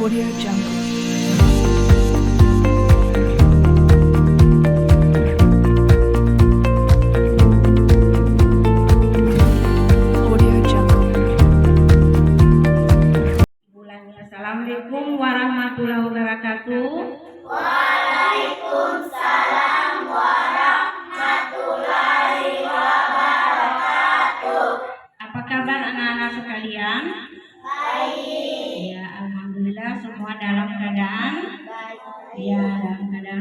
Audio Jungle. Audio Jungle. Assalamualaikum warahmatullahi wabarakatuh. Waalaikumsalam warahmatullahi wabarakatuh. Apa kabar anak-anak sekalian? Baik. Ya, alhamdulillah semua dalam keadaan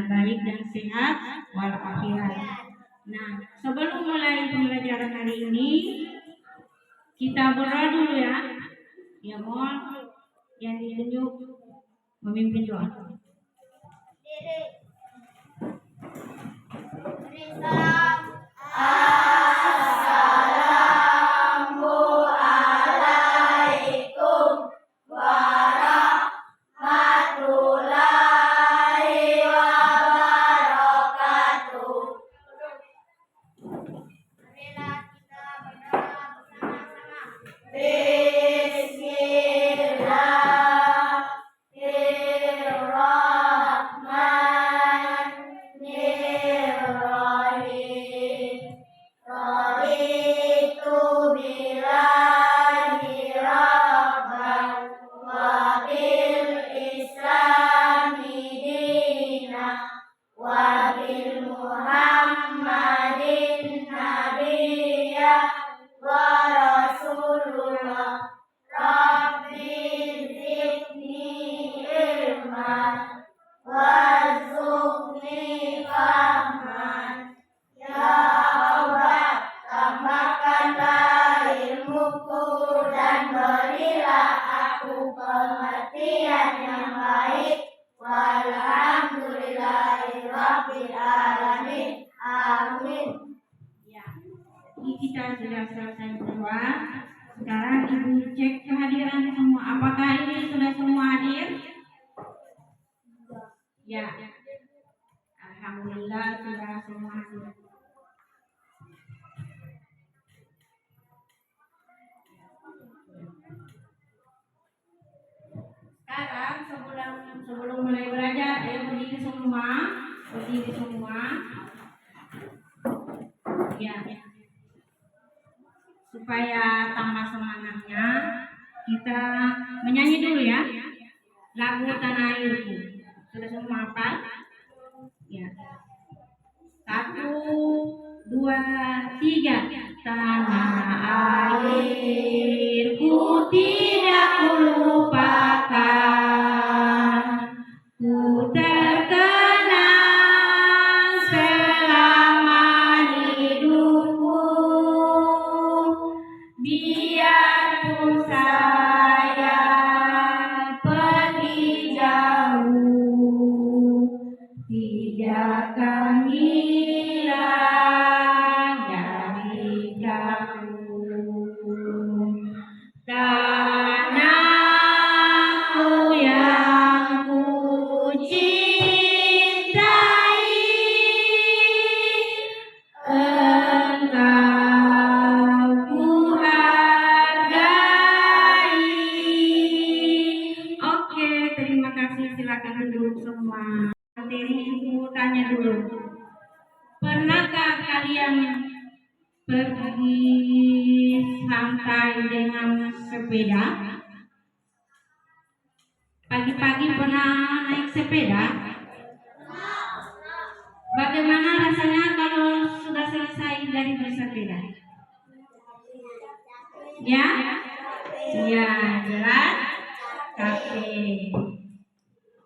baik dan sehat walafiat. Nah, sebelum mulai pembelajaran hari ini, kita berdoa dulu ya. Ya, mohon yang ditunjuk memimpin doa. Beri salam. Assalamualaikum warahmatullahi wabarakatuh. Marilah kita berdoa bersama-sama. Bismillahirrahmanirrahim. Raditu billahi rabban wa bil islami dina wa bil muhammadin nabiyya wa rasulullah. Rabbi zidni ilman warzuqni fahman. Ya Allah, tambahkanlah ilmuku dan berilah aku pengertian yang baik. Walhamdulillahirabbil alamin. Amin. Ya, ini kita sudah selesai berdoa. Sekarang ibu cek kehadiran semua. Apakah ini sudah semua hadir? Ya. Alhamdulillah sudah semua hadir. Sekarang sebelum mulai belajar, berdiri semua. Ya. Supaya tambah semangatnya, kita menyanyi dulu ya. Lagu Tanah Airku. Sudah semua hafal? Ya. 1, 2, 3. Tanah airku tidak kulupakan, ku terkenang selama hidupku. Biarpun saya pergi jauh, tidak akan hilang dari kamu. Tanahku yang ku cintai, engkau ku hargai. Oke, terima kasih. Silakan duduk semua. Materi ibu tanya dulu. Pernahkah kalian pergi santai dengan sepeda? Pagi-pagi pernah naik sepeda? Bagaimana rasanya kalau sudah selesai dari bersepeda? Ya? Ya, jelas.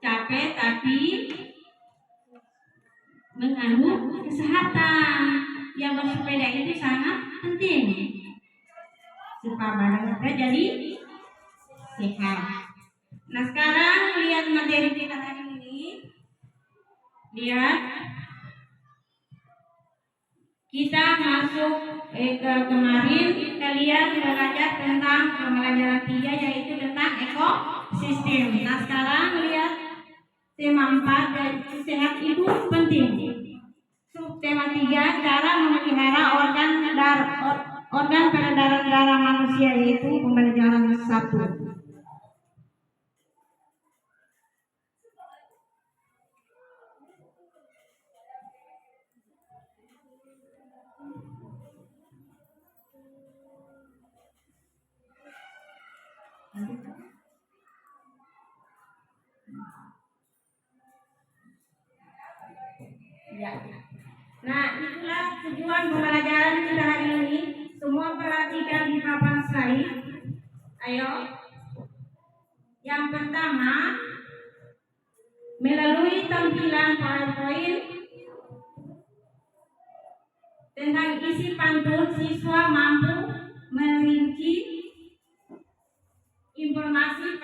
Capek tapi mengganggu kesehatan. Yang bersepeda itu sangat penting supaya badan kita jadi sehat. Nah, sekarang lihat materi kita hari ini. Lihat, kita masuk ke kemarin kalian belajar tentang pembelajaran 3, yaitu tentang ekosistem. Nah, sekarang lihat tema 4, yaitu sehat itu penting. Subtema 3, cara memelihara organ peredaran darah manusia, yaitu pembelajaran 1. Ya. Nah, itulah tujuan pembelajaran kita hari ini. Semua perhatikan di papan slide. Ayo. Yang pertama, melalui tampilan PowerPoint tentang isi pantun, siswa mampu merinci informasi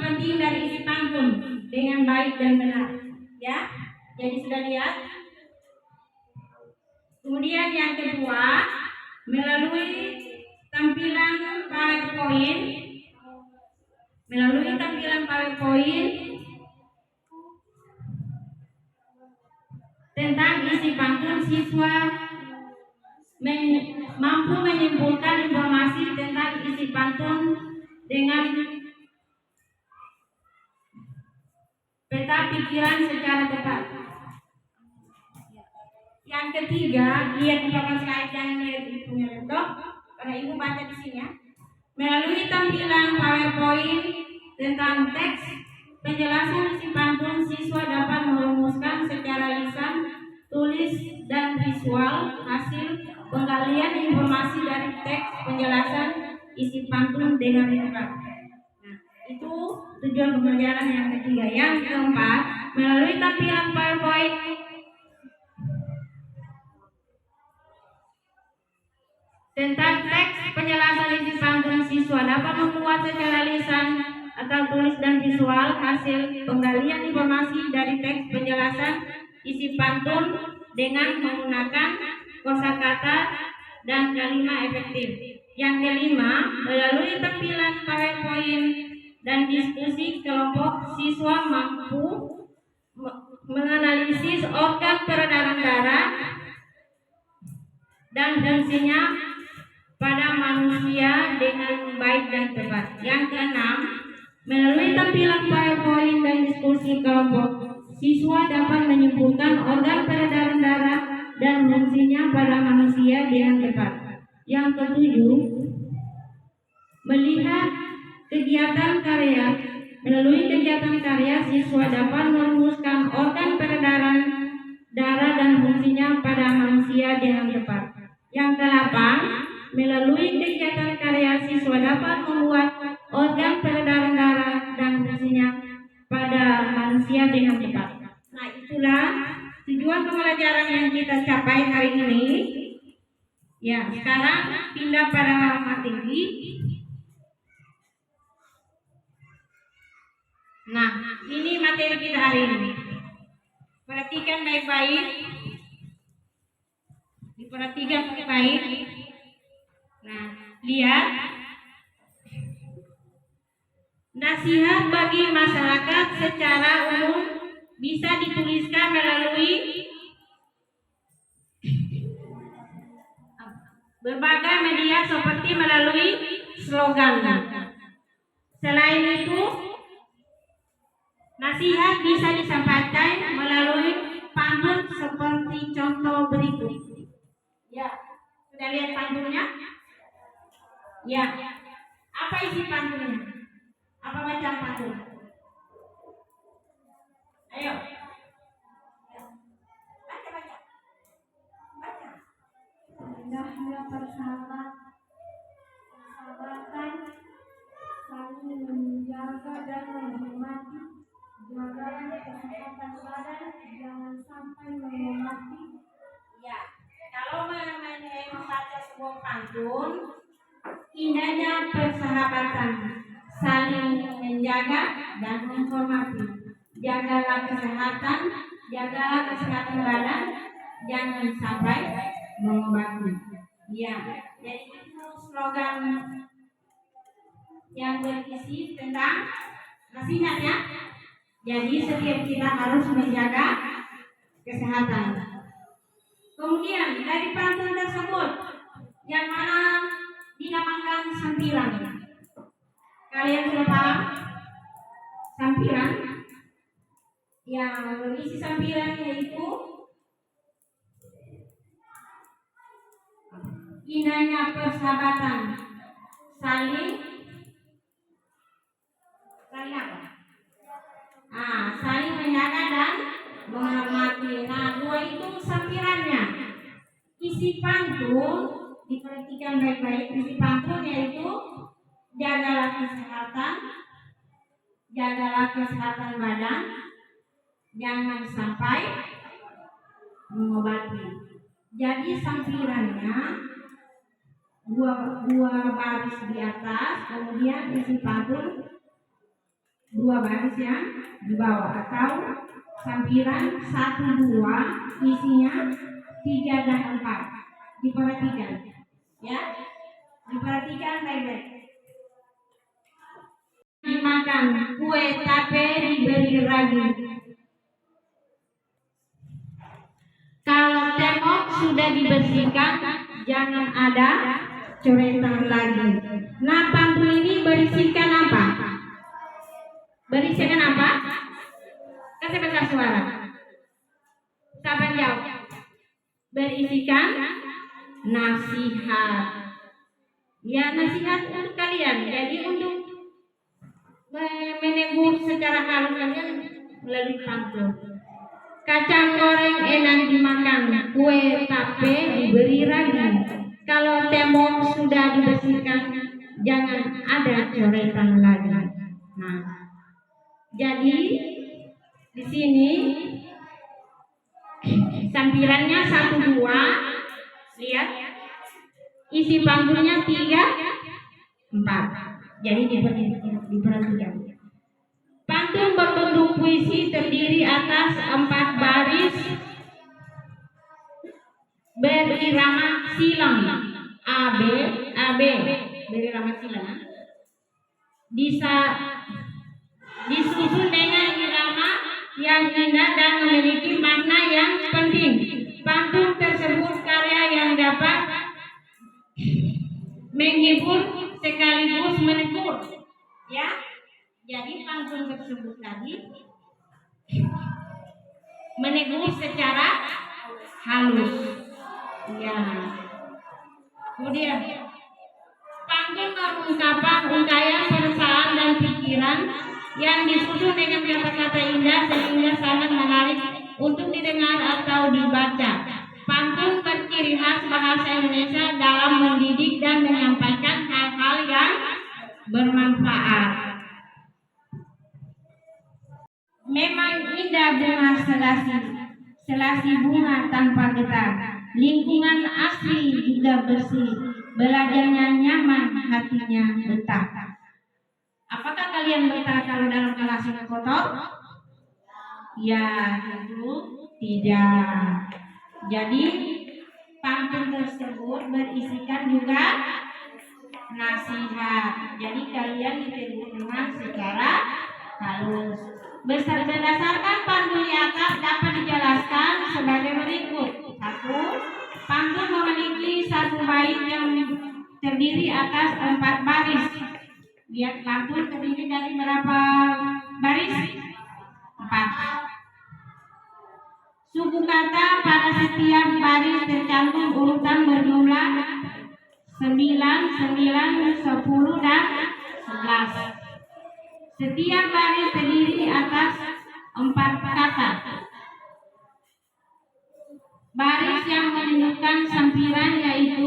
penting dari isi pantun dengan baik dan benar. Ya, jadi sudah lihat. Kemudian yang kedua, melalui tampilan PowerPoint tentang isi pantun, siswa mampu menyimpulkan informasi tentang isi pantun dengan peta pikiran secara tepat. Yang ketiga, lihat di papan slide, jangan lihat di punya laptop, karena ibu baca di sini ya. Melalui tampilan PowerPoint tentang teks penjelasan isi pantun, siswa dapat merumuskan secara lisan, tulis, dan visual hasil penggalian informasi dari teks penjelasan isi pantun dengan tepat. Nah, itu tujuan pembelajaran yang ketiga. Yang keempat, melalui tampilan PowerPoint tentang teks penjelasan isi pantun, siswa dapat membuat secara lisan atau tulis dan visual hasil penggalian informasi dari teks penjelasan isi pantun dengan menggunakan kosakata dan kalimat efektif. Yang kelima, melalui tampilan PowerPoint dan diskusi kelompok, siswa mampu menganalisis organ peredaran darah dan fungsinya pada manusia dengan baik dan tepat. Yang keenam, melalui tampilan PowerPoint dan diskusi kelompok, siswa dapat menyimpulkan organ peredaran darah dan fungsinya pada manusia dengan tepat. Yang ketujuh, melihat kegiatan karya. Melalui kegiatan karya, siswa dapat merumuskan organ peredaran darah dan fungsinya pada manusia dengan tepat. Yang kedelapan, melalui kegiatan karya, siswa dapat membuat organ peredaran darah dan fungsinya pada manusia dengan tepat. Nah, itulah tujuan pembelajaran yang kita capai hari ini. Ya, sekarang pindah pada materi. Nah, ini materi kita hari ini. Perhatikan baik-baik. Diperhatikan baik-baik. Nah, lihat. Nasihat bagi masyarakat secara umum bisa dituliskan melalui berbagai media seperti melalui slogan. Selain itu, nasihat bisa disampaikan melalui pantun seperti contoh berikut. Ya, sudah lihat pantunnya? Ya. Apa isi pantunnya? Apa bacaan pantun? Ayo. Baca. Indahnya persahabatan, saling menjaga dan menghormati, jagalah kesehatan badan, jangan sampai memati. Ya, kalau membaca sebuah pantun, indahnya persahabatan, saling menjaga dan menghormati, jagalah kesehatan badan, jangan sampai mengobati. Ya, jadi itu slogan yang berisi tentang nasihat ya. Jadi setiap kita harus menjaga kesehatan. Kemudian dari pantun tersebut yang mana dinamakan sampiran. Kalian sudah paham sampiran? Yang berisi sampiran yaitu indahnya persahabatan, saling apa? Saling menjaga dan menghormati. Nah, 2 itu sampirannya. Isi pantun diperhatikan baik-baik. Isi pantun yaitu jagalah kesehatan badan, jangan sampai mengobati. Jadi sampirannya dua baris di atas, kemudian isi pantun 2 baris yang di bawah, atau sampiran 1, 2 isinya 3 dan 4. Diperhatikan ya, diperhatikan baik-baik. Dimakan kue tape diberi ragi. Kalau tembok sudah dibersihkan, jangan ada coretan lagi. Nah, pantun ini berisikan apa? Berisikan apa? Kasih besar suara. Siapa jawab? Berisikan nasihat. Ya, nasihat untuk kalian. Jadi untuk menegur secara halus kalian melalui pantun. Kacang goreng enak dimakan, kue tape diberi ragi. Kalau tembok sudah dibersihkan, jangan ada coretan lagi. Nah, jadi di sini sampirannya 1, 2, lihat isi pantunnya 3, 4. Jadi diperhatikan. Pantun berbentuk puisi terdiri atas 4 baris berirama silang AB berirama silang. Disusun dengan irama yang indah dan memiliki makna yang penting. Pantun tersebut karya yang dapat menghibur sekaligus menegur. Ya, jadi pantun tersebut tadi menegur secara halus. Ya. Kemudian pantun mengungkapkan ungkapan perasaan dan pikiran yang disusun dengan kata-kata indah sehingga sangat menarik untuk didengar atau dibaca. Pantun berciri khas bahasa Indonesia dalam mendidik dan menyampaikan hal-hal yang bermanfaat. Memang indah bunga selasi bunga tanpa getah. Lingkungan asli juga bersih, belajarnya nyaman, hatinya betah. Apakah kalian betah kalau dalam kelas yang kotor? Ya, tentu tidak. Jadi pantun tersebut berisikan juga nasihat. Jadi kalian ditegur dengan secara halus. Berdasarkan pantun di atas dapat dijelaskan sebagai berikut. 1. Pantun memiliki 1 bait yang terdiri atas 4 baris. Lihat, pantun terdiri dari berapa baris? 4. Suku kata pada setiap baris tercantum urutan berjumlah 9, 9, 10, dan 11. Setiap baris terdiri atas 4 kata. Baris yang menunjukkan sampiran yaitu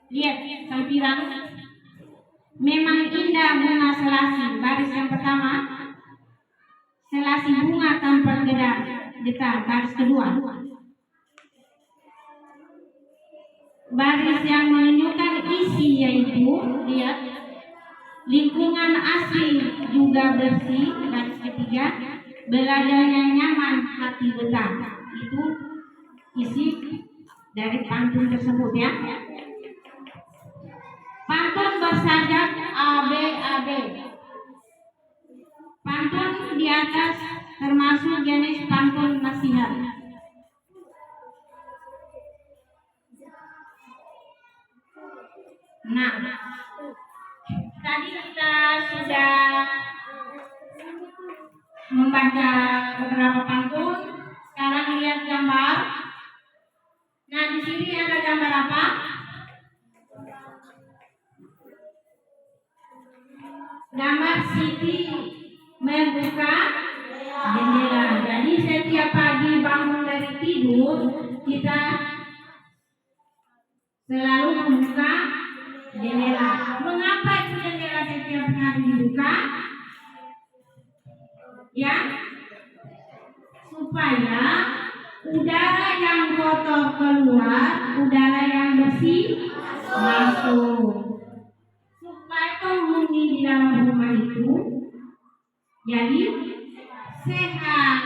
lihat sampiran. Memang indah bunga selasi. Baris yang pertama, selasi bunga tanpa getah. Baris kedua, baris yang menunjukkan isi yaitu lihat lingkungan asli juga bersih. Baris ketiga, belajarnya nyaman, hati betah. Itu isi dari pantun tersebut ya. Pantun bersajak AB. Pantun di atas termasuk jenis pantun nasihat. Nah, tadi kita sudah membaca beberapa pantun. Sekarang lihat gambar. gambar Siti membuka jendela. Jadi setiap pagi bangun dari tidur kita selalu membuka jendela. Mengapa itu jendela setiap hari dibuka? Ya, supaya udara yang kotor keluar, udara yang bersih masuk. Supaya penghuni di dalam rumah itu jadi sehat.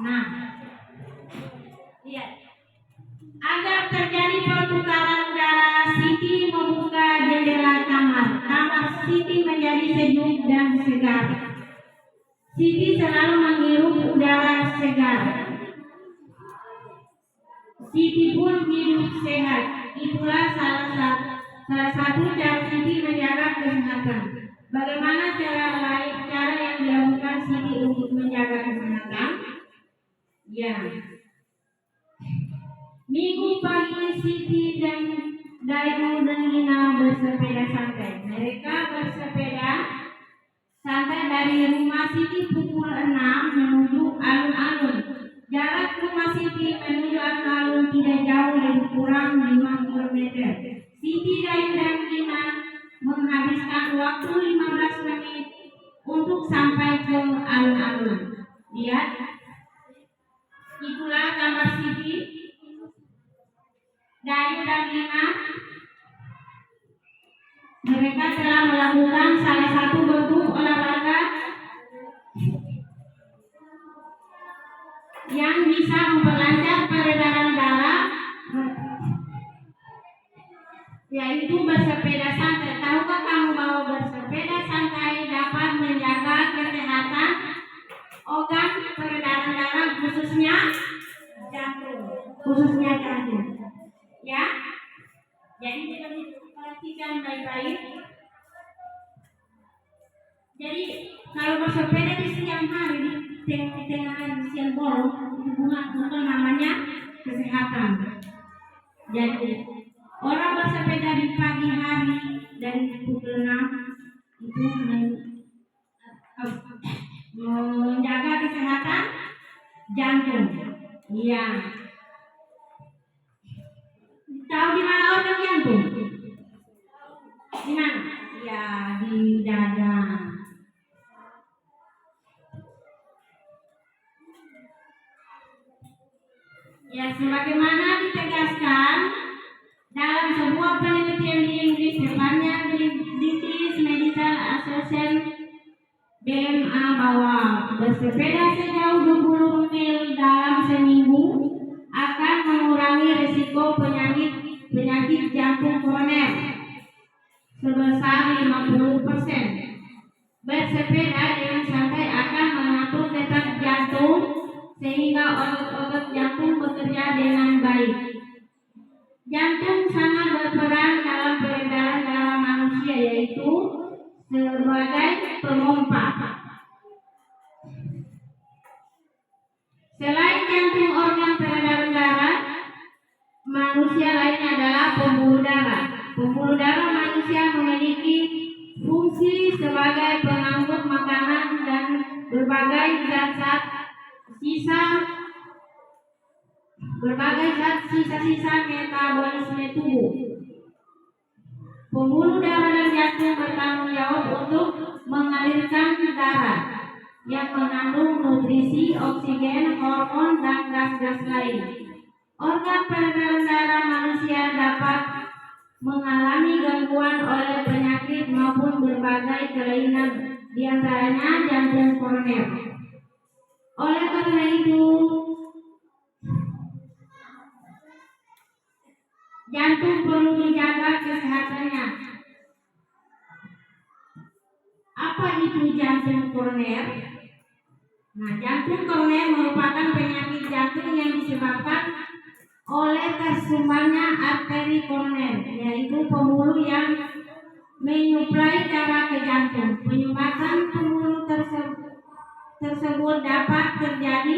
Nah, lihat. Agar terjadi pertukaran udara, Siti membuka jendela kamar. Kamar Siti menjadi sejuk dan segar. Siti selalu menghirup udara segar. Siti pun hidup sehat. Itulah salah satu cara Siti menjaga kesehatan. Bagaimana cara yang dilakukan Siti untuk menjaga kesehatan? Ya. Minggu pagi Siti dan Dayu dan Lina bersepeda santai. Mereka bersepeda santai dari rumah Siti pukul 6 menuju alun-alun. Jarak rumah Siti menuju alun-alun tidak jauh, lebih kurang 5 km. Siti, Dayu dan Lina menghabiskan waktu 15 menit untuk sampai ke alun-alun. Lihat, itulah gambar Siti, Dayu dan Lina. Mereka telah melakukan salah satu bentuk olahraga yang bisa memperlancar peredaran darah, yaitu bersepeda santai. Tahukah kamu bahwa bersepeda santai dapat menjaga kesehatan organ peredaran darah, khususnya jantung. Ya, jadi perhatikan baik-baik. Jadi kalau bersepeda di siang hari, di tengah siang bolong, itu bukan namanya kesehatan. Jadi orang bersepeda di pagi hari dari pukul 6 itu menjaga kesehatan jantung. Iya. Tahu di mana organ jantung? Di mana? Ya, di dada. Ya, sebagaimana ditegaskan dalam sebuah penelitian di Inggris, tepatnya British Medical Association BMA, bahwa bersepeda sejauh 20 mil dalam seminggu akan mengurangi risiko penyakit jantung koroner sebesar 50%. Bersepeda dengan santai akan mengatur detak jantung sehingga otot-otot jantung bekerja dengan baik. Jantung sangat berperan dalam peredaran darah manusia, yaitu sebagai pemompa. Selain jantung, organ peredaran darah manusia lainnya adalah pembuluh darah. Pembuluh darah manusia memiliki fungsi sebagai pengangkut makanan dan berbagai zat sisa-sisa metabolisme tubuh. Pembuluh darah dan jantung bertanggung jawab untuk mengalirkan darah yang mengandung nutrisi, oksigen, hormon, dan gas-gas lain. Organ peredaran darah manusia dapat mengalami gangguan oleh penyakit maupun berbagai kelainan, diantaranya jantung koroner. Oleh karena itu, jantung perlu dijaga kesehatannya. Apa itu jantung koroner? Nah, jantung koroner merupakan penyakit jantung yang disebabkan oleh tersumbatnya arteri koroner, yaitu pembuluh yang menyuplai darah ke jantung. Penyumbatan pembuluh tersebut dapat terjadi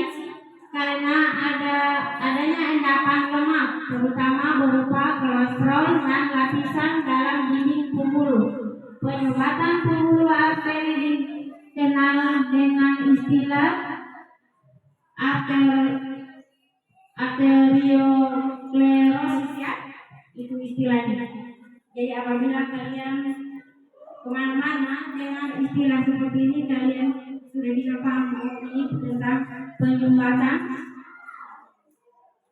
karena adanya endapan lemak, terutama berupa kolesterol dan lapisan dalam dinding pembuluh. Penyumbatan pembuluh arteri dikenal dengan istilah arteriosklerosis ya, itu istilahnya. Jadi apabila kalian kemana-mana dengan istilah seperti ini, kalian sudah bisa paham ini tentang penyumbatan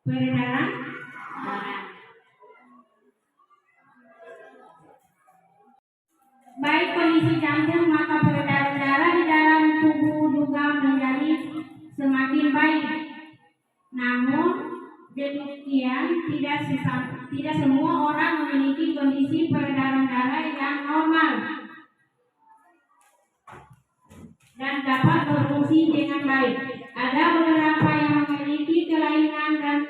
peredaran darah. Baik kondisi jantung, maka peredaran darah di dalam tubuh juga menjadi semakin baik. Namun demikian tidak semua orang memiliki kondisi peredaran darah yang normal dan dapat berfungsi dengan baik. Ada beberapa yang memiliki kelainan dan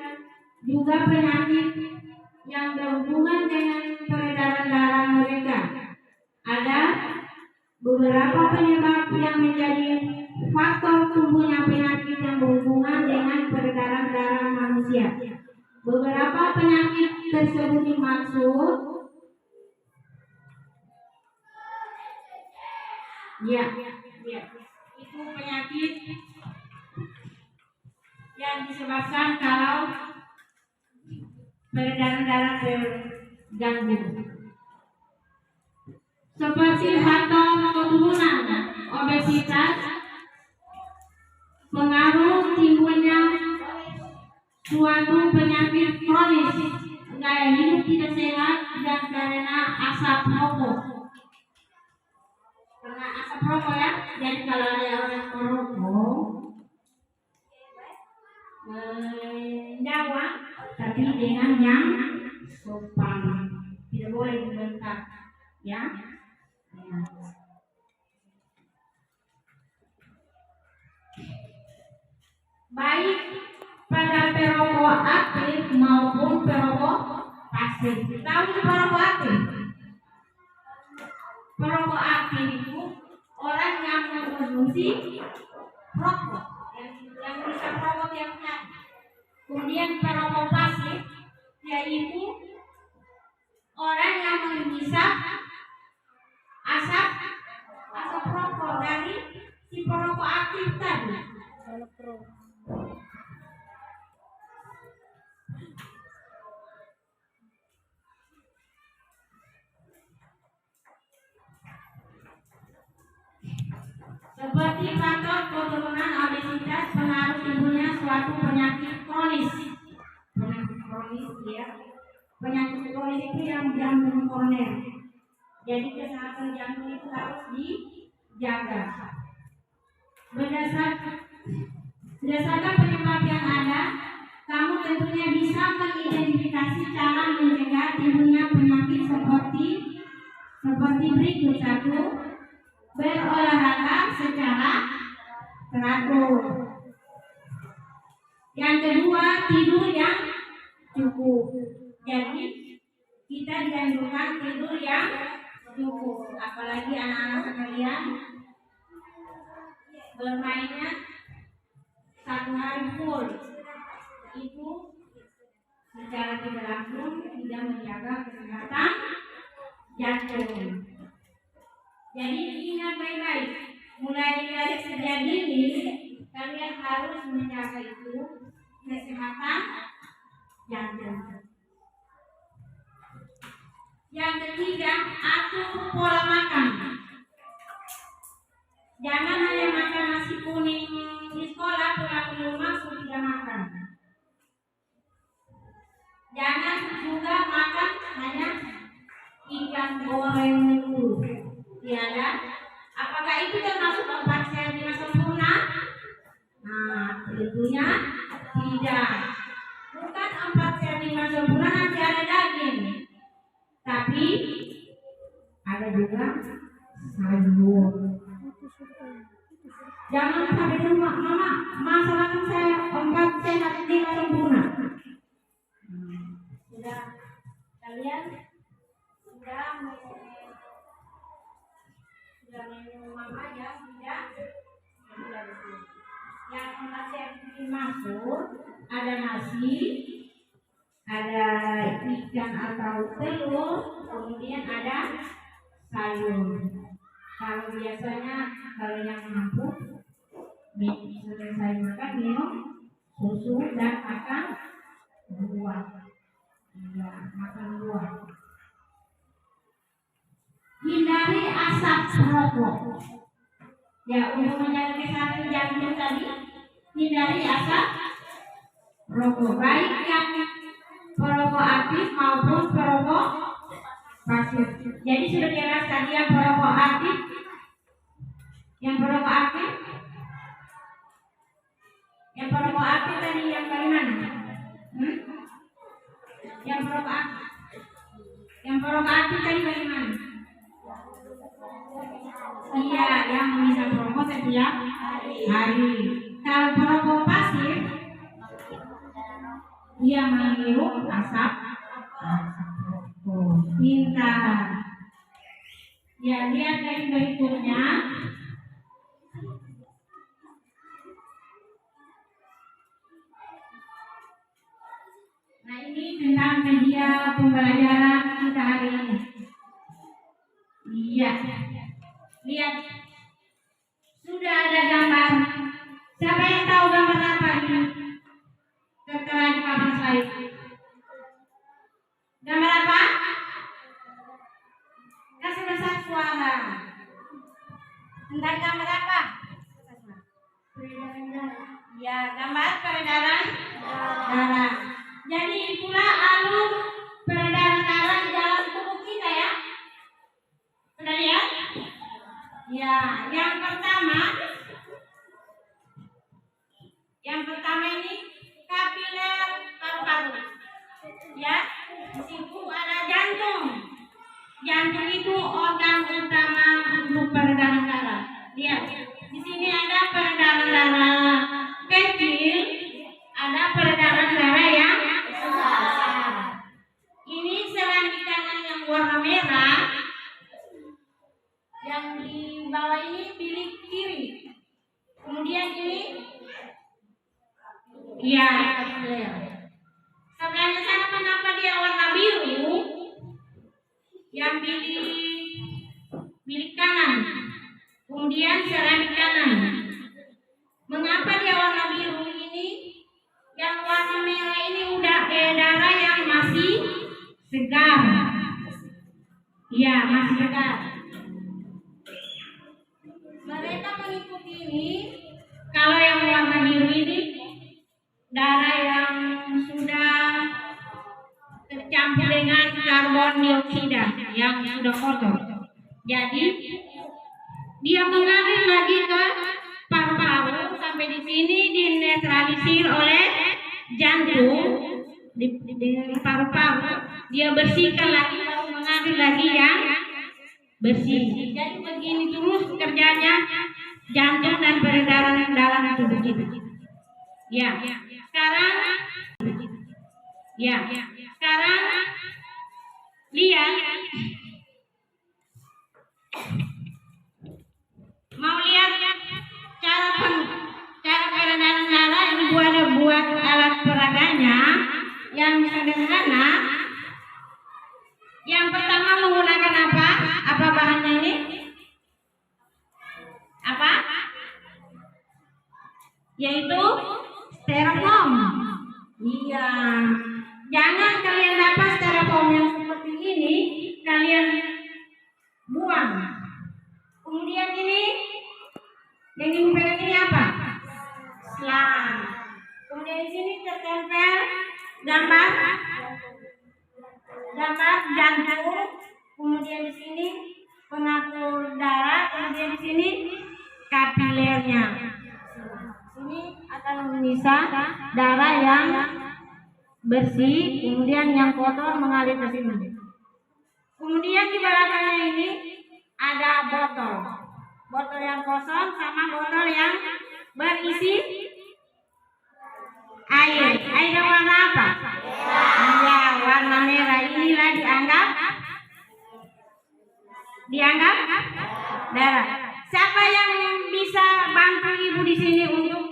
juga penyakit yang berhubungan dengan peredaran darah mereka. Ada beberapa penyebab yang menjadi faktor tumbuhnya penyakit yang berhubungan dengan peredaran darah manusia. Beberapa penyakit tersebut dimaksud ya, itu penyakit yang disebabkan kalau peredaran darah terganggu, seperti faktor keturunan, obesitas, pengaruh timbulnya suatu penyakit kronis, gaya hidup tidak sehat, dan karena asap rokok. Karena asap rokok ya, jadi kalau ada orang merokok menjawab, tapi dengan yang sopan, tidak boleh membentak, ya. Baik pada perokok aktif maupun perokok pasif. Tahu perokok aktif? Perokok aktif itu orang yang mengkonsumsi rokok, yang bisa rokok tiap hari. Kemudian perokok pasif yaitu orang yang menghisap asap rokok dari si perokok aktif tadi. Seperti faktor keturunan, obesitas, pengaruh timbulnya suatu penyakit kronis. Penyakit kronis ya. Penyakit kronis itu yang jantung koroner. Jadi kesehatan jantung itu harus dijaga. Berdasarkan penyebab yang ada, kamu tentunya bisa mengidentifikasi cara mencegah timbulnya penyakit seperti berikut. 1. Berolahraga secara teratur. Yang kedua, tidur yang cukup. Jadi kita dianjurkan tidur yang cukup, apalagi anak-anak sekalian bermainnya 1 hari full, itu secara tidak langsung tidak menjaga kesehatan jantung. Jadi ingat baik-baik, mulai dari sejak dini kalian harus menjaga itu kesehatan jantung. Yang ketiga, atur pola makan. Jangan hanya makan nasi kuning di sekolah, pulang di rumah sudah makan. Jangan juga makan hanya ikan goreng dulu. Tiada. Apakah itu termasuk 4 sehat 5 sempurna? Nah, tentunya tidak. Bukan 4 sehat 5 sempurna nanti ada daging, tapi ada juga sayur. Jangan sampai rumah, mama, masalahkan saya 4 sehat 5 sempurna. Sudah kalian sudah minum mama ya, sudah betul. Yang 4 sehat masuk, ada nasi, ada ikan atau telur, kemudian ada sayur. Kalau biasanya kalau yang mampu selesai makan minum susu dan makan buah. Ya, makan buah. Hindari asap rokok. Ya, untuk menjaga kesehatan jantung tadi, hindari asap rokok, baik yang perokok aktif maupun perokok pasif. Jadi sudah jelas tadi yang perokok aktif, yang perokok aktif tadi yang bagaimana? Yang perokok aktif tadi bagaimana? Iya, yang bisa perokok setiap hari. Kalau perokok pasif, dia menghirup asap rokok. Pintar. Ya, lihat dari berikutnya. Nah, ini tentang media pembelajaran kita hari ini. Iya. Lihat. Sudah ada gambar. Siapa yang tahu gambar apa ini? Tertera di papan slide. Gambar apa? Kasih besar suara. Tentang gambar apa? Ya, gambar peredaran darah. Jadi itulah alur peredaran darah di dalam tubuh kita ya. Sudah lihat? Ya, yang pertama ini kapiler paru-paru. Ya, di situ ada jantung. Jantung itu organ utama untuk peredaran darah. Lihat, di sini ada peredaran darah kecil, ada peredaran darah yang besar. Ini selangi kanan yang warna merah, yang di bawah ini bilik kiri. Kemudian ini, ya, kapiler. Sebelahnya sana kenapa dia warna biru? Yang bilik kanan. Kemudian seramik kanan. Mengapa dia warna biru ini? Yang warna merah ini udah darah yang masih segar. Ya, masih segar. Mereka mengikuti ini. Kalau yang warna biru ini darah yang sudah tercampur dengan karbon dioksida yang sudah kotor. Jadi dia mengalir lagi ke paru-paru sampai di sini dinetralisir oleh jantung di paru-paru. Dia bersihkan lagi lalu mengalir lagi yang bersih. Jadi begini terus kerjanya jantung dan peredaran dalam tubuh kita. Ya, sekarang lihat. Mau lihat cara peredaran darah yang buat alat peraganya yang sederhana. Yang pertama menggunakan apa? Apa bahannya ini? Apa? Yaitu styrofoam. Iya. Jangan kalian dapat styrofoam yang seperti ini, kalian buang. Kemudian ini yang dipegang ini apa? Selang. Kemudian di sini tertempel gambar jantung. Kemudian di sini pengatur darah. Kemudian di sini kapilernya. Ini akan memisah darah yang bersih, kemudian yang kotor mengalir ke sini. Kemudian di belakangnya ini ada botol yang kosong sama botol yang berisi air. Air warna apa? Iya, warna merah. Inilah dianggap darah. Siapa yang bisa bantu ibu di sini untuk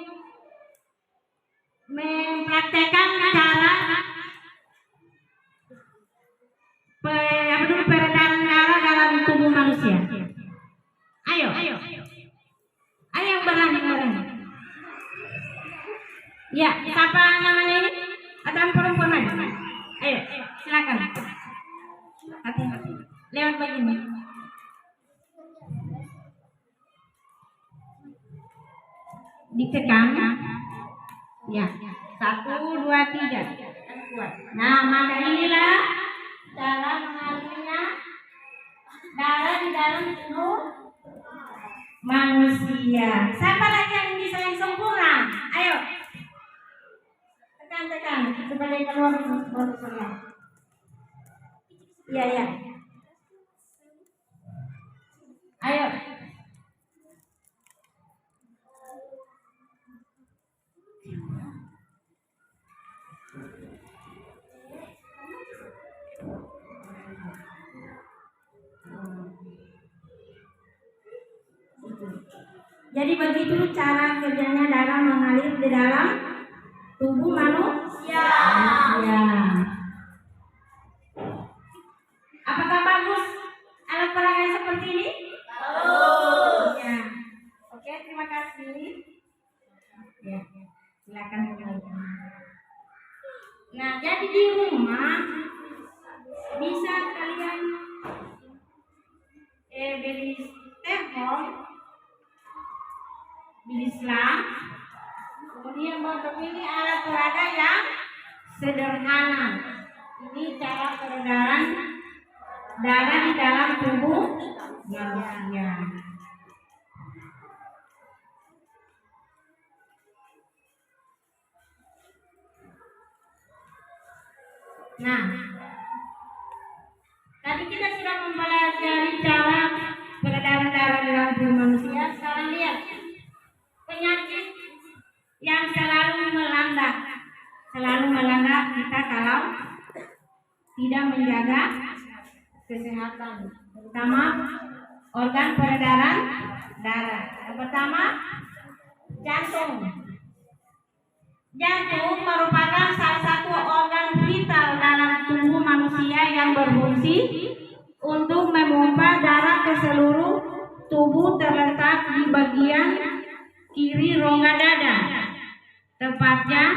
Ya, siapa namanya ini? Atau perempuan aja? Ayo, silakan. Hati-hati. Lewat begini. Ditekan. Ya. 1, 2, 3. Kuat. Nah, maka inilah cara mengalirnya darah di dalam tubuh manusia. Siapa lagi yang bisa yang sempurna? Ayo. Tekan supaya keluar semua. Iya. Ayo. Jadi begitu cara kerjanya darah mengalir di dalam tubuh manusia. Apakah bagus alat peraga seperti ini? Bagus. Ya. Oke, terima kasih. Ya, silakan mulai. Nah, jadi di rumah bisa kalian beli teflon, beli selang, kemudian memilih alat peraga yang sederhana. Ini cara peredaran darah di dalam tubuh manusia. Nah, tadi kita sudah mempelajari cara peredaran darah di dalam tubuh manusia. Sekarang lihat penyakit yang selalu melanda kita kalau tidak menjaga kesehatan, terutama organ peredaran darah. Yang pertama, jantung. Jantung merupakan salah satu organ vital dalam tubuh manusia yang berfungsi untuk memompa darah ke seluruh tubuh, terletak di bagian kiri rongga dada, tepatnya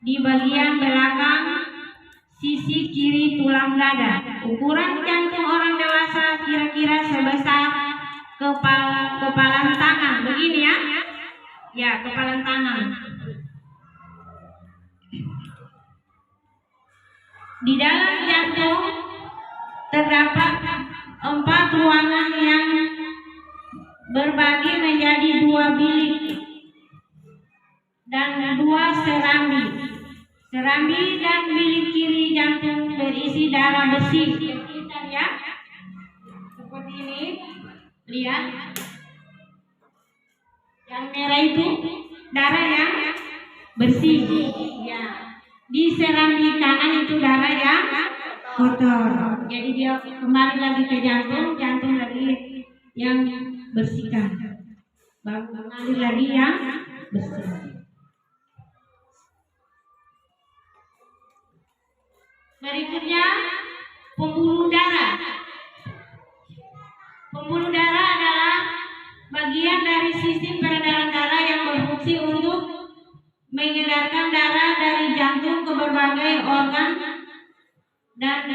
di bagian belakang sisi kiri tulang dada. Ukuran jantung orang dewasa kira-kira sebesar kepalan tangan. Begini ya. Ya, kepalan tangan. Di dalam jantung terdapat 4 ruangan yang berbagi menjadi 2 bilik dan 2 serambi. Serambi dan bilik kiri jantung berisi darah besi. Kita lihat seperti ini. Lihat, yang merah itu darah yang bersih. Ya. Di serambi kanan itu darah yang kotor. Jadi dia kembali lagi ke jantung lagi yang bersihkan. Baru mengalir lagi yang bersih. Berikutnya pembuluh darah. Pembuluh darah adalah bagian dari sistem peredaran darah yang berfungsi untuk mengedarkan darah dari jantung ke berbagai organ dan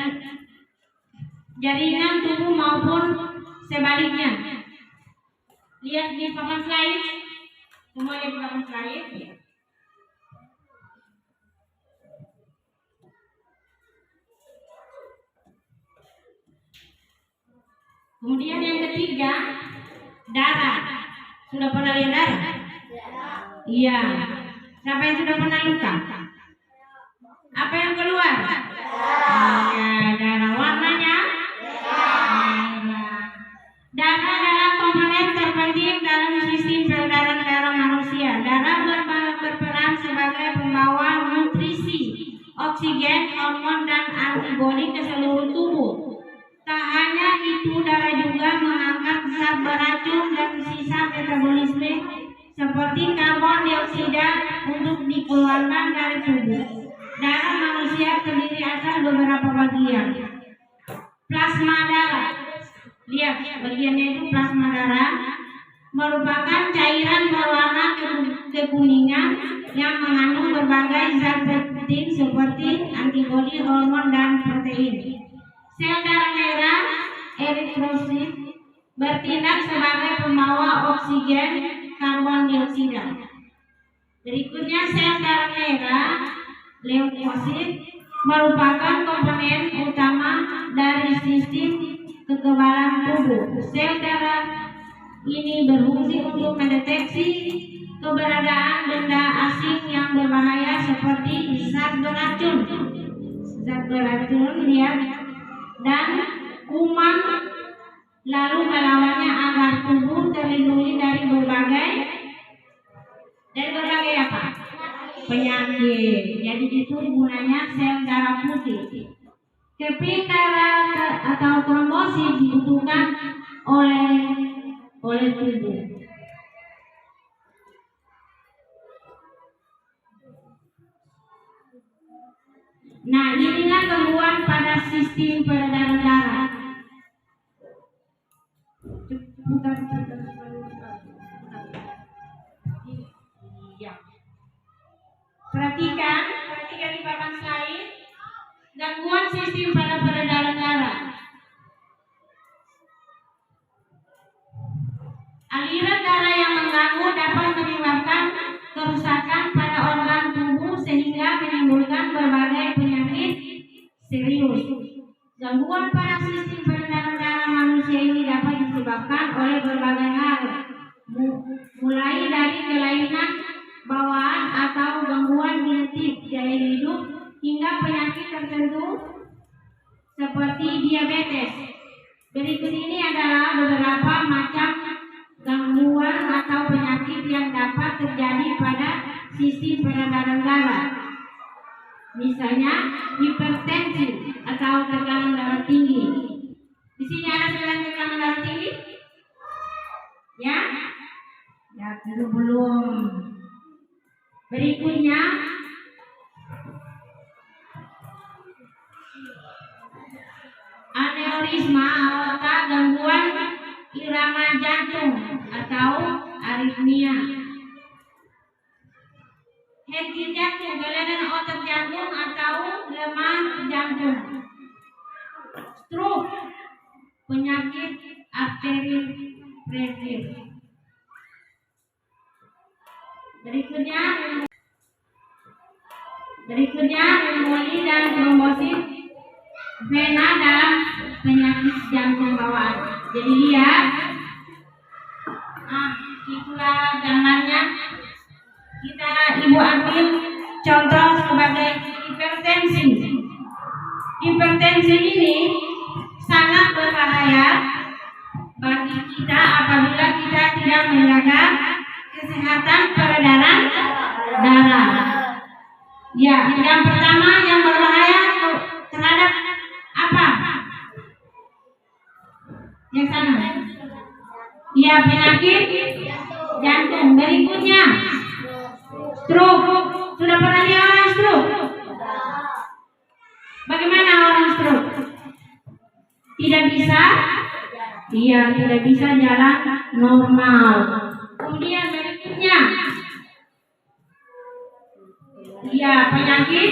jaringan tubuh maupun sebaliknya. Lihat di papan slide, semua di papan slide. Kemudian yang ketiga, darah. Sudah pernah lihat darah? Iya. Siapa yang sudah pernah luka? Apa yang keluar? Ya, darah. Warnanya? Merah. Darah adalah komponen terpenting dalam sistem peredaran darah manusia. Darah berperan sebagai pembawa nutrisi, oksigen, hormon, dan antibodi ke seluruh tubuh. Tak hanya itu, darah juga mengangkat zat beracun dan sisa metabolisme seperti karbon dioksida untuk dikeluarkan dari tubuh. Darah manusia terdiri atas beberapa bagian. Plasma darah. Lihat, bagiannya itu plasma darah merupakan cairan berwarna kekuningan yang mengandung berbagai zat penting seperti antibodi, hormon, dan protein. Sel darah merah eritrosit bertindak sebagai pembawa oksigen karbon dioksida. Berikutnya sel darah merah leukosit merupakan komponen utama dari sistem kekebalan tubuh. Sel darah ini berfungsi untuk mendeteksi keberadaan benda asing yang berbahaya seperti zat beracun dan kuman, lalu melawannya agar tubuh terlindungi dari berbagai apa? Penyakit. Jadi itu gunanya sel darah putih. Keping darah atau trombosit dibutuhkan oleh tubuh. Nah, inilah gangguan pada sistem peredaran darah. Perhatikan di papan slide gangguan sistem pada peredaran darah. Aliran darah yang mengganggu dapat menyebabkan kerusakan pada organ tubuh sehingga menimbulkan berbagai penyakit serius. Gangguan pada sistem peredaran darah manusia ini dapat disebabkan oleh berbagai hal, mulai dari kelainan bawaan atau gangguan genetik gaya hidup hingga penyakit tertentu seperti diabetes. Berikut ini adalah beberapa macam gangguan atau penyakit yang dapat terjadi pada sistem peredaran darah. Misalnya hipertensi atau tekanan darah tinggi. Di sini ada tekanan darah tinggi? Ya? Ya, belum. Berikutnya aneurisma aorta, gangguan irama jantung atau aritmia. Henti jantung, kelainan otot jantung atau lemah jantung. Stroke, penyakit arteri pressure. Berikutnya pneumonia dan trombosit vena dalam penyakit jantung bawaan. Jadi lihat, itulah gambarnya. Ibu ambil contoh sebagai hipertensi. Hipertensi ini sangat berbahaya bagi kita apabila kita tidak menjaga kesehatan peredaran darah. Ya, yang pertama yang berbahaya terhadap apa? Yang sana. Ya, penyakit jantung. Berikutnya stroke. Sudah pernah lihat orang stroke? Bagaimana orang stroke? Tidak bisa? Iya, tidak bisa jalan normal. Kemudian berikutnya, iya, penyakit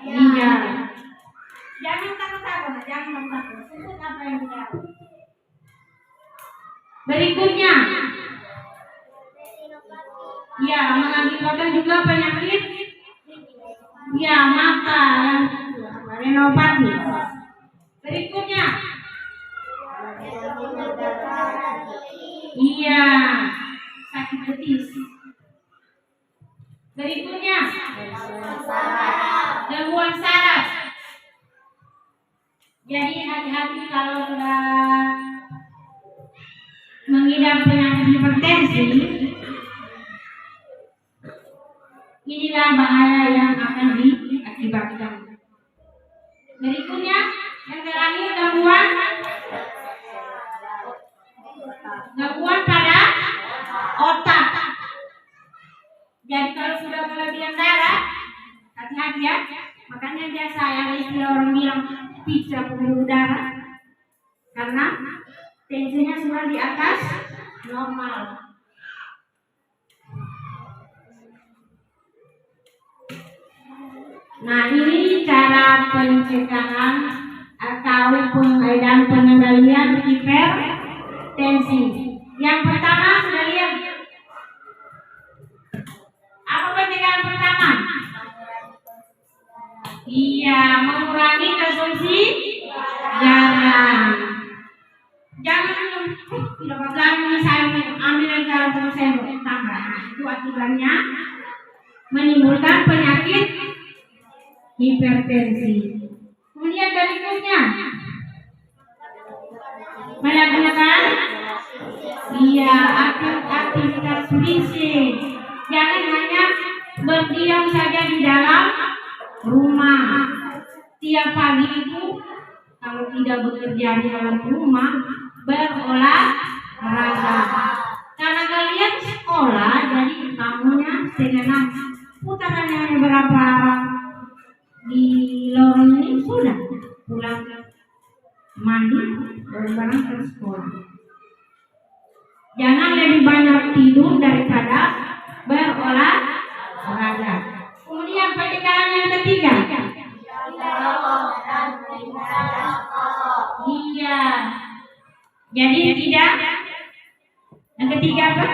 ginjal. Jangan takut, sebut apa yang tidak. Berikutnya, ya, mengakibatkan juga penyakit ya mata yang retinopati. Berikutnya, iya, sakit betis. Berikutnya, gangguan saraf. Jadi hati-hati kalau sudah mengidap penyakit hipertensi. Inilah bahaya yang akan diakibatkan. Berikutnya, yang terakhir gangguan pada otak. Jadi kalau sudah kelebihan darah, hati-hati ya. Makanya biasa yang istilah orang bilang pizza pembuluh darah, karena tensinya sudah di atas normal. Nah, ini cara pencegahan atau dan pengendalian hipertensi. Yang pertama sudah lihat. Apa pencegahan pertama? Iya, mengurangi konsumsi garam. Jangan misalnya ambil garam sendok tambah. Nah, itu akibatnya menimbulkan penyakit hipertensi. Kemudian berikutnya melakukan aktivitas fisik. Jangan hanya berdiam saja di dalam rumah. Tiap pagi itu kalau tidak bekerja di dalam rumah, berolahraga. Karena kalian sekolah, jadi kamunya segenap putarannya berapa di lorong ini sudah pulang mandi bareng ke sekolah. Jangan lebih banyak tidur daripada berolahraga. Kemudian pencegahan yang ketiga. Iya. Jadi tidak. Yang ketiga apa?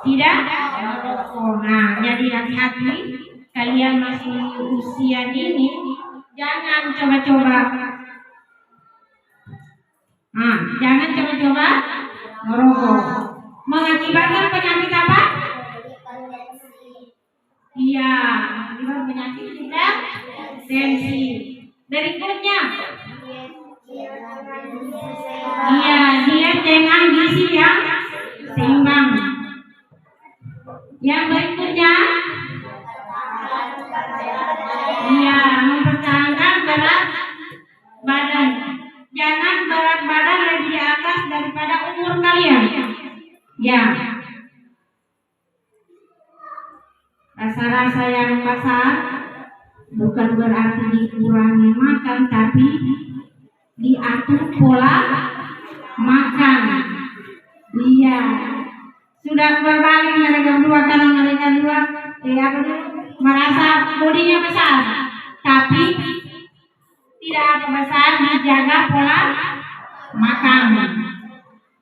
Tidak merokok. Nah, jadi hati-hati kalian masih usia dini, jangan coba-coba. Nah, jangan coba-coba merokok. Mengakibatkan penyakit apa? Iya, mengakibatkan penyakit hipertensi. Berikutnya, iya, diet dengan gizi yang seimbang. Yang berikutnya, iya, mempertahankan berat badan. Jangan berat badan lebih di atas daripada umur kalian. Ya. Rasa-rasa yang kasar bukan berarti dikurangi makan, tapi diatur pola makan. Iya. Sudah berbalik mereka berdua karena mereka dua merasa bodinya besar, tapi tidak ada besar, dijaga pola makan.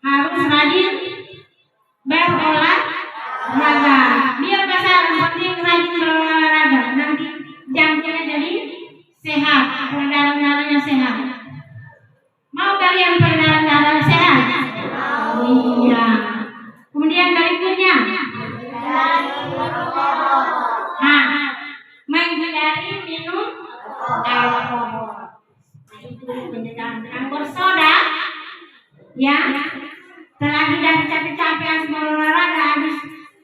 Harus rajin berolahraga. Biar besar, penting rajin berolahraga. Nanti jantungnya jadi sehat, peredaran darahnya sehat. Mau kalian peredaran darah sehat? Iya. Kemudian berikutnya, menghindari minum alkohol. Itu pencegahan. Yang bersoda, ya, setelah tidak capek-capek habis habis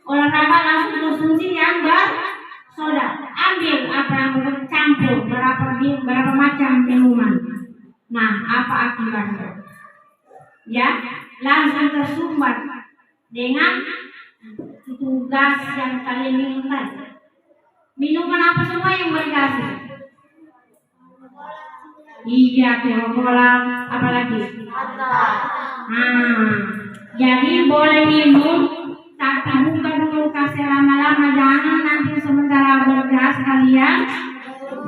olahraga langsung konsumsi yang bersoda. Ambil apa yang bercampur berapa macam minuman. Nah, apa akibatnya? Ya, langsung tersumbat dengan itu gas yang kalian minum tadi. Minuman apa semua yang bergas? Iya, Coca-Cola, apalagi? Jadi boleh minum, tapi buka dulu kasih lama-lama, jangan nanti sementara bergas kalian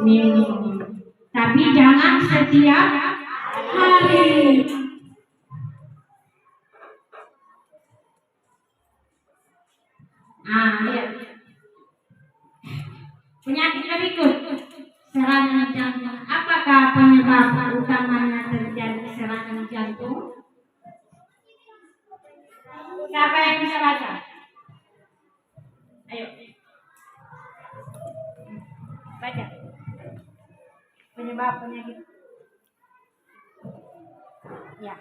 minum. Tapi jangan setiap hari. Lihat. Penyakit berikut, serangan jantung. Apakah penyebab utamanya terjadi serangan jantung? Siapa yang bisa baca? Ayo. Baca. Penyebab penyakit. Ya.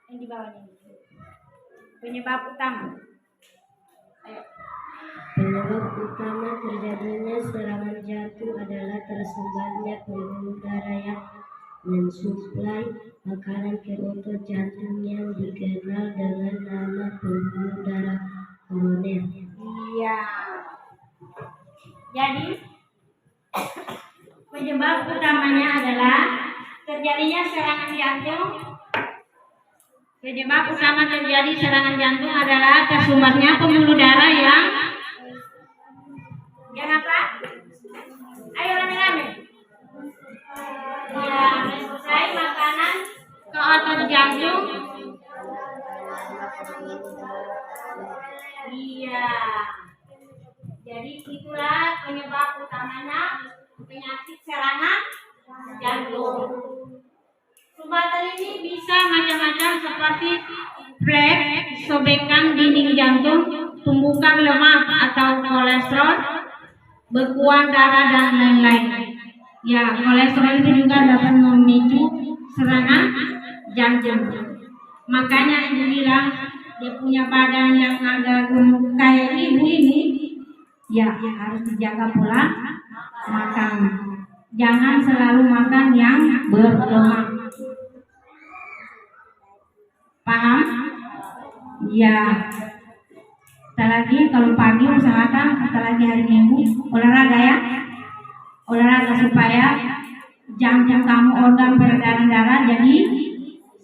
Yang di bawahnya. Penyebab utama. Ayo. Penyebab utama terjadinya serangan jantung adalah tersumbatnya pembuluh darah yang mensuplai makanan ke otot jantung yang dikenal dengan nama pembuluh darah koroner. Iya. Jadi penyebab utamanya adalah terjadinya serangan jantung. Penyebab utama terjadi serangan jantung adalah tersumbatnya pembuluh darah yang apa? jantung. Iya. Jadi itulah penyebab utamanya penyakit serangan jantung. Sumbatan ini bisa macam-macam seperti flek, sobekan dinding jantung, tumbukan lemak atau kolesterol, bekuan darah dan lain-lain. Ya, kolesterol itu juga dapat memicu serangan jantung. Makanya ibu bilang dia punya badan yang agak gemuk kayak ibu ini, ya harus dijaga pola makan. Jangan selalu makan yang berlemak. Paham? Ya. Kita lagi kalau pagi usahakan, kita lagi hari Minggu olahraga ya. Olahraga supaya jantung kamu, organ peredaran darah jadi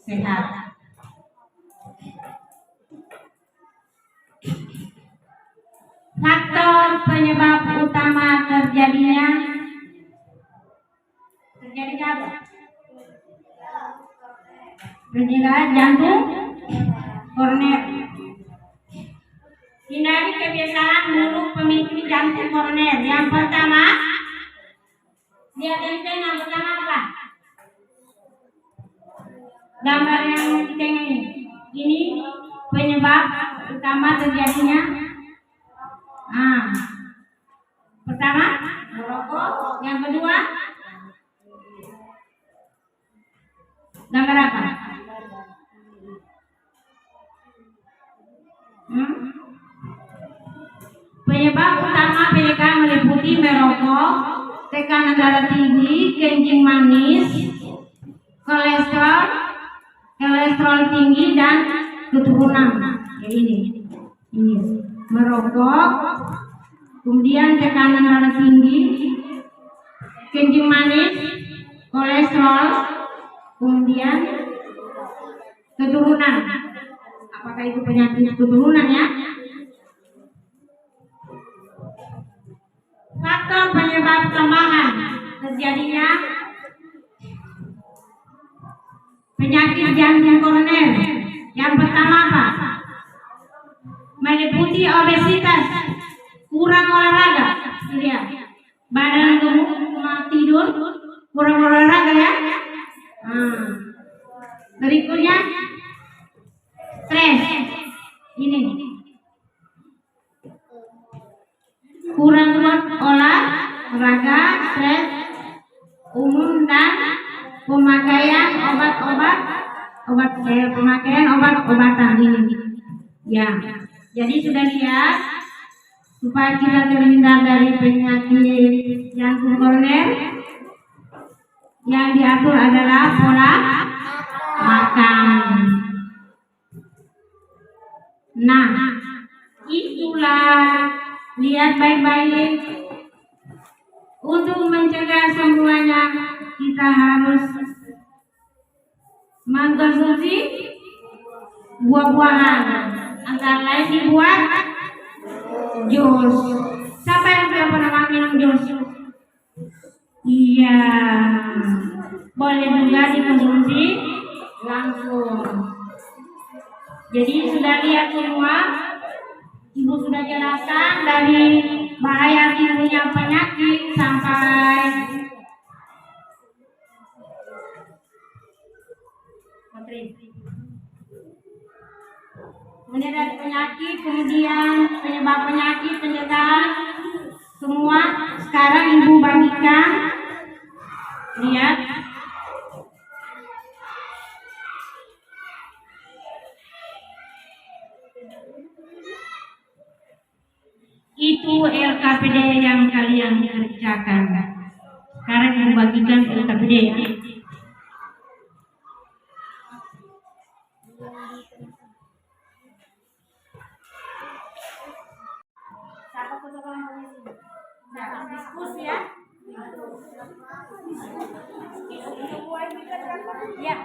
sehat. Faktor penyebab utama terjadinya apa? Pencegahan jantung koroner. Hindari kebiasaan buruk pemicu jantung koroner. Yang pertama, lihat yang pertama apa? Gambar yang ditengah ini penyebab utama terjadinya. Pertama, merokok. Yang kedua, gambar apa? Penyebab utama PDK meliputi merokok, tekanan darah tinggi, kencing manis, kolesterol tinggi dan keturunan. Ya ini merokok, kemudian tekanan darah tinggi, kencing manis, kolesterol, kemudian keturunan. Apakah itu penyakit keturunan ya? Faktor penyebab tambahan terjadinya penyakit jantung koroner. Yang pertama apa? Meliputi obesitas, kurang olahraga, lihat, badan gemuk, tidur, kurang olahraga ya. Berikutnya stres, ini kurang kuat olahraga, stres umum dan pemakaian obat-obatan ini. Ya, jadi sudah lihat supaya kita terhindar dari penyakit jantung koroner. Yang diatur adalah pola makan. Nah, itulah, lihat baik-baik. Untuk mencegah semuanya, kita harus mengkonsumsi buah-buahan, antara lain dibuat jus. Siapa yang belum pernah minum jus? Iya, boleh juga dikonsumsi langsung. Jadi sudah lihat semua, ibu sudah jelaskan dari bahaya timbulnya penyakit sampai kemudian dari penyakit, kemudian penyebab penyakit, pencegahan, semua sekarang ibu bagikan. Lihat, itu LKPD yang kalian kerjakan. Sekarang ibu bagikan LKPD ya. Diskusi ya. Ya.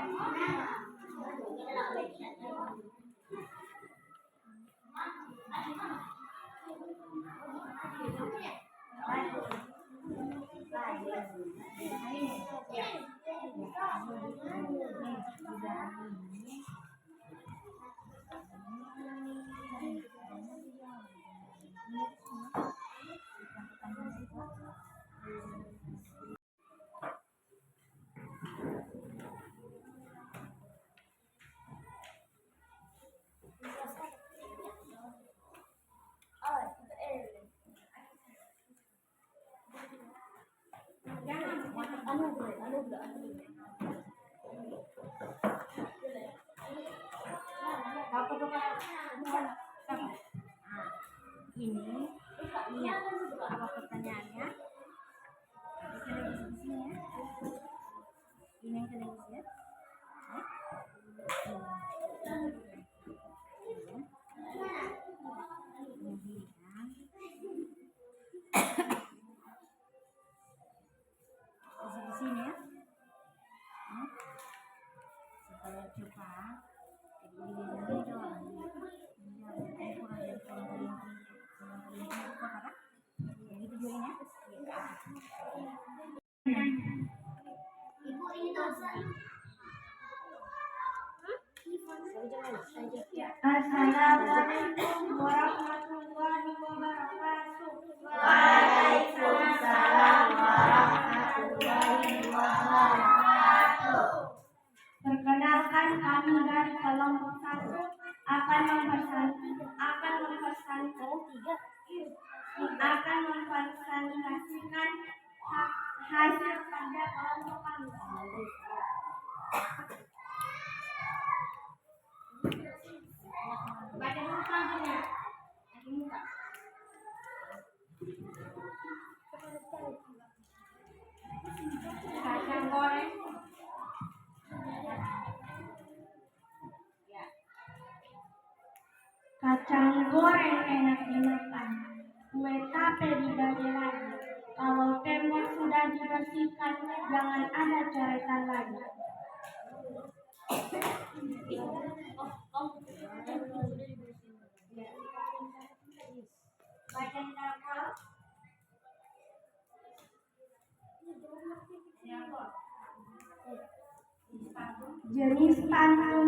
ini apa pertanyaannya? Televisi ya. Ini yang televisi ya. Di sini ya. Saya coba Ibu ini Assalamualaikum warahmatullahi wabarakatuh. Waalaikumsalam warahmatullahi wabarakatuh. Perkenalkan, kami dari kelompok 1 akan mempresentasikan hasil kerja kelompok kami. Baca dulu selanjutnya. Kacang goreng. Kacang goreng enak dimakan. Kue tape dibagi lagi. Kalau tembok sudah dibersihkan, jangan ada coretan lagi. Jenis pantun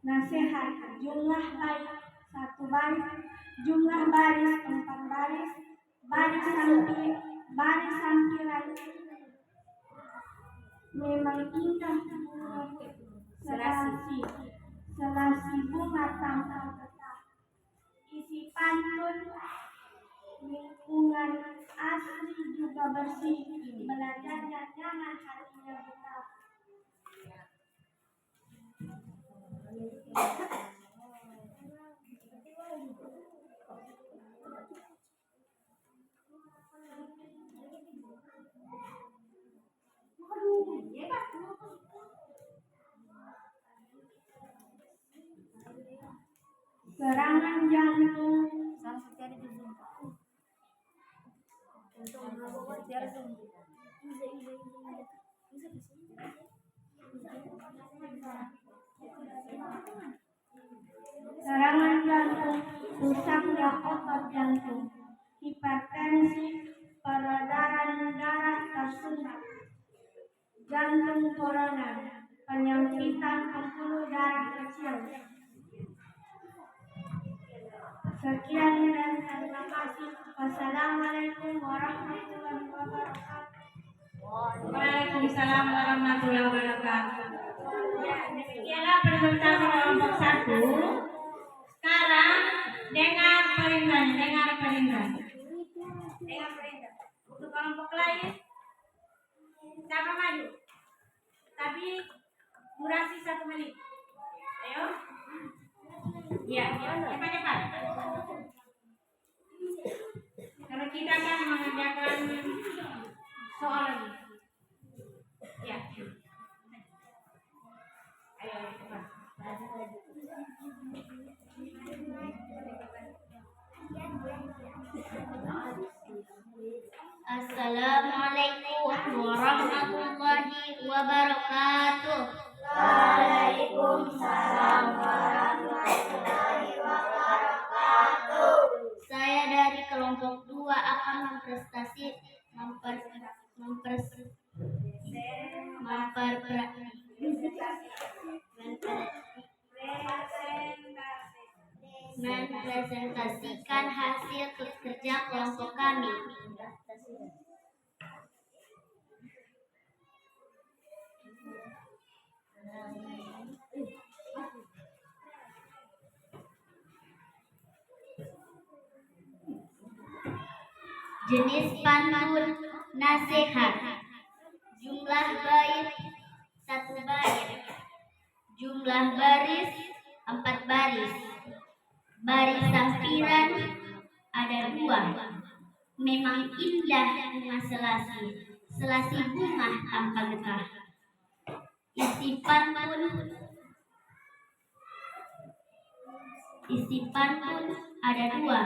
nasihat, jumlah baik 1 baris, jumlah baris 4 baris, baris sampiran. Memang indah selasi bunga tampak tetap. Isi pantun, lingkungan asri juga bersih, belajarnya nyaman, hatinya betah. Serangan jantung. Serangan jantung, rusaknya otot jantung, hipertensi, peredaran darah tersendat, jantung corona, penyempitan pembuluh darah kecil. Sekian dan terima kasih. Wassalamualaikum warahmatullahi wabarakatuh. Waalaikumsalam warahmatullahi wabarakatuh. Ya, demikianlah presentasi kelompok 1. Sekarang dengar perintah. Untuk kelompok lain, siapa maju? Tapi durasi 1 menit. Ayo. Ya, cepat. Karena kita akan mengerjakan soal lagi. Ya. Ayo cepat. Assalamualaikum warahmatullahi wabarakatuh. Waalaikumsalam warahmatullahi wabarakatuh. Saya dari kelompok 2 akan mempresentasikan hasil kerja kelompok kami. Jenis pantun nasihat, jumlah bait 1 bait, jumlah baris 4 baris, baris sampiran Memang indah bunga selasi, selasi bunga tanpa getah. Isipan pun ada dua.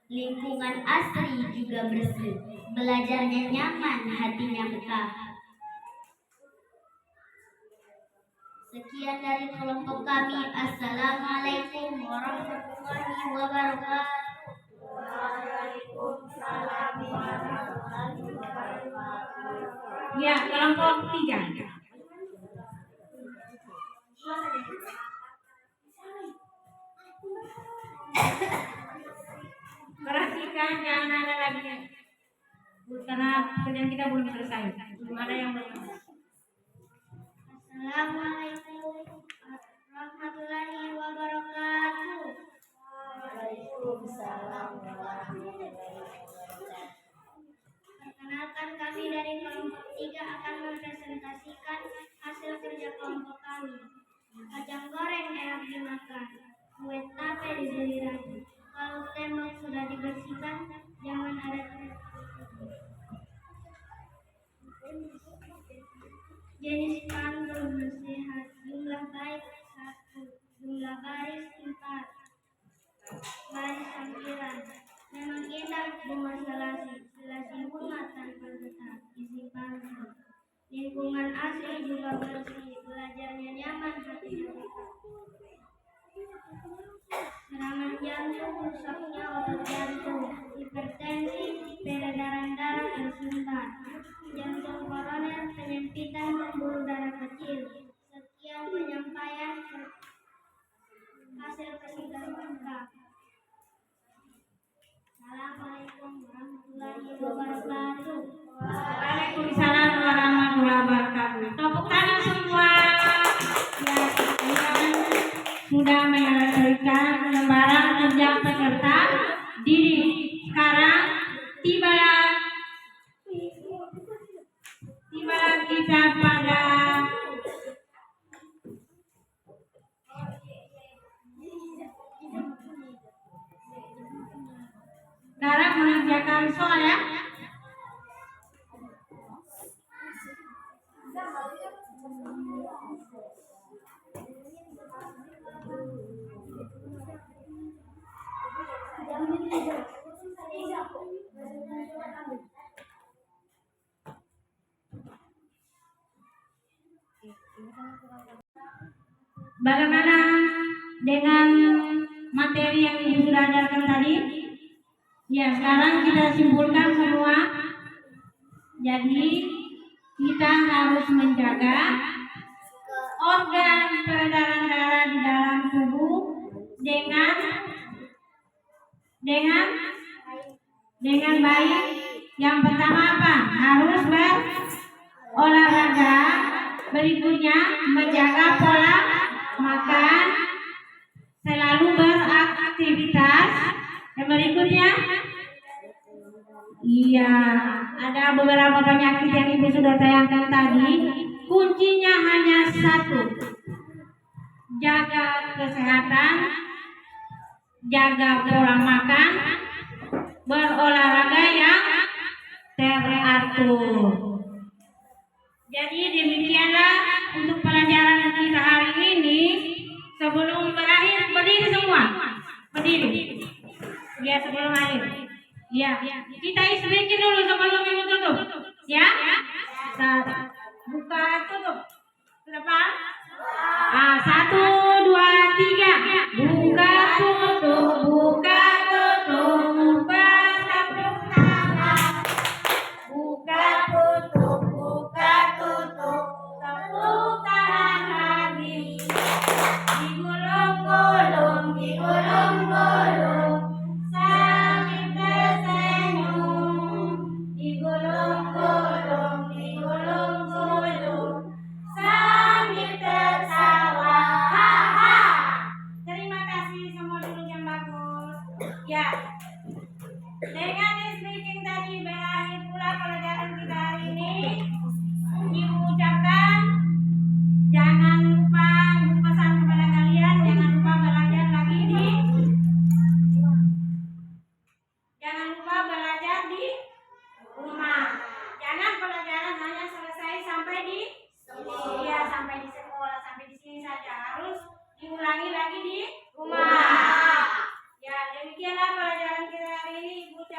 Lingkungan asri juga bersih, belajarnya nyaman, hatinya betah. Sekian dari kelompok kami. Assalamualaikum warahmatullahi wabarakatuh. Ya, kelompok 3. Perhatikan jangan ada lagi karena pekerjaan kita belum selesai. Belum ada yang belum. Assalamualaikum warahmatullahi wabarakatuh. Perkenalkan, kami dari kelompok 3 akan mempresentasikan hasil kerja kelompok kami. Kacang goreng enak dimakan, kue tape dibeli rajin. Kalau tembok sudah dibersihkan, jangan ada jenis pantun nasihat, jumlah baik 1, jumlah baris 4, baris sampiran. Memang indah bunga selasi, selasi bunga tanpa getah. Isi pantun, lingkungan asri juga bersih, belajarnya nyaman, hatinya betah. Serangan jantung, rusaknya otot jantung, hipertensi, peredaran darah tersumbat, jantung koroner, penyempitan pembuluh darah kecil. Sekian penyampaian hasil kesimpulan kita. Assalamualaikum warahmatullahi wabarakatuh. Waalaikumsalam warahmatullahi wabarakatuh. Tepuk tangan semua. Ya, kalian sudah menyelesaikan lembaran kerja peserta didik. Sekarang tibalah kita pada sekarang mengerjakan soal ya. Bagaimana dengan materi yang Ibu sudah ajarkan tadi? Ya, sekarang kita simpulkan semua. Jadi kita harus menjaga organ peredaran darah di dalam tubuh dengan baik. Yang pertama apa? Harus berolahraga. Berikutnya menjaga pola makan, selalu beraktivitas. Yang berikutnya, iya, ada beberapa penyakit yang Ibu sudah tayangkan tadi. Kuncinya hanya satu, jaga kesehatan, jaga pola makan, berolahraga yang teratur. Jadi demikianlah untuk pelajaran kita hari ini. Sebelum berakhir, berdiri semua. Berdiri. Ya, sebelum akhir. Ya, kita isi sedikit dulu sebelum Ibu tutup. Ya, buka tutup. Sudah paham? 1, 2, 3. Buka tutup, buka tutup, buka tepuk tangan. Buka tutup, buka tutup, tepuk tangan lagi. Digulung-gulung, digulung-gulung, sambil tersenyum. Digulung-gulung, digulung-gulung, sambil tertawa. Ha ha.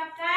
mengucapkan